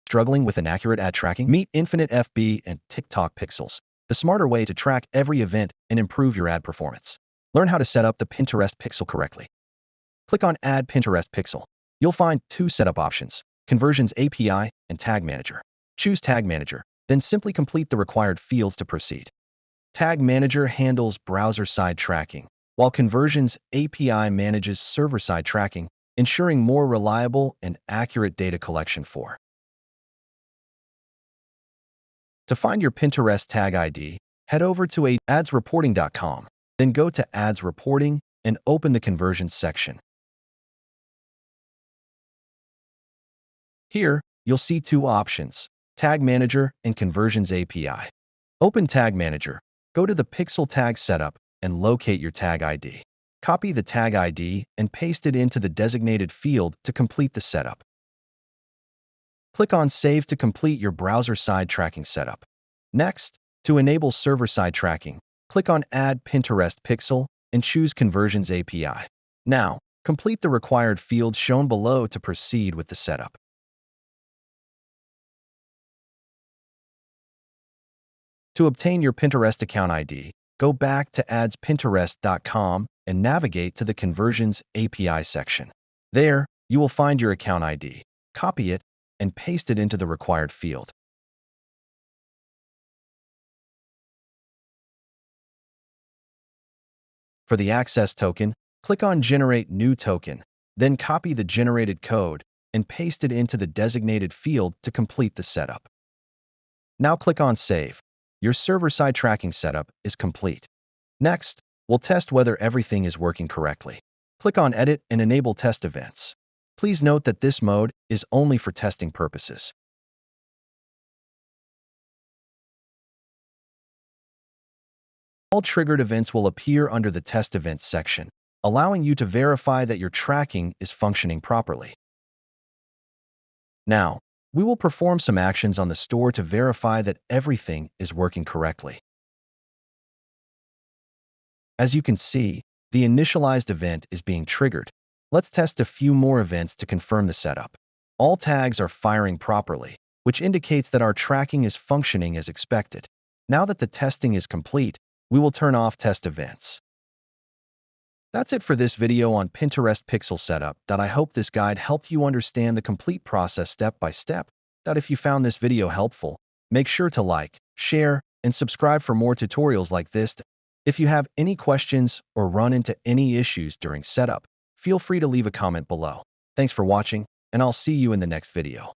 Struggling with inaccurate ad tracking? Meet Infinite FB and TikTok Pixels, the smarter way to track every event and improve your ad performance. Learn how to set up the Pinterest pixel correctly. Click on Add Pinterest Pixel. You'll find two setup options: Conversions API and Tag Manager. Choose Tag Manager, then simply complete the required fields to proceed. Tag Manager handles browser-side tracking, while Conversions API manages server-side tracking, ensuring more reliable and accurate data collection for. To find your Pinterest tag ID, head over to adsreporting.com, then go to Ads Reporting and open the Conversions section. Here, you'll see two options: Tag Manager and Conversions API. Open Tag Manager, go to the Pixel Tag Setup, and locate your tag ID. Copy the tag ID and paste it into the designated field to complete the setup. Click on Save to complete your browser-side tracking setup. Next, to enable server-side tracking, click on Add Pinterest Pixel and choose Conversions API. Now, complete the required fields shown below to proceed with the setup. To obtain your Pinterest account ID, go back to adspinterest.com and navigate to the Conversions API section. There, you will find your account ID. Copy it and paste it into the required field. For the access token, click on Generate New Token, then copy the generated code and paste it into the designated field to complete the setup. Now click on Save. Your server-side tracking setup is complete. Next, we'll test whether everything is working correctly. Click on Edit and enable test events. Please note that this mode is only for testing purposes. All triggered events will appear under the Test Events section, allowing you to verify that your tracking is functioning properly. Now, we will perform some actions on the store to verify that everything is working correctly. As you can see, the initialized event is being triggered. Let's test a few more events to confirm the setup. All tags are firing properly, which indicates that our tracking is functioning as expected. Now that the testing is complete, we will turn off test events. That's it for this video on Pinterest Pixel Setup. I hope this guide helped you understand the complete process step by step. If you found this video helpful, make sure to like, share, and subscribe for more tutorials like this. If you have any questions or run into any issues during setup, feel free to leave a comment below. Thanks for watching, and I'll see you in the next video.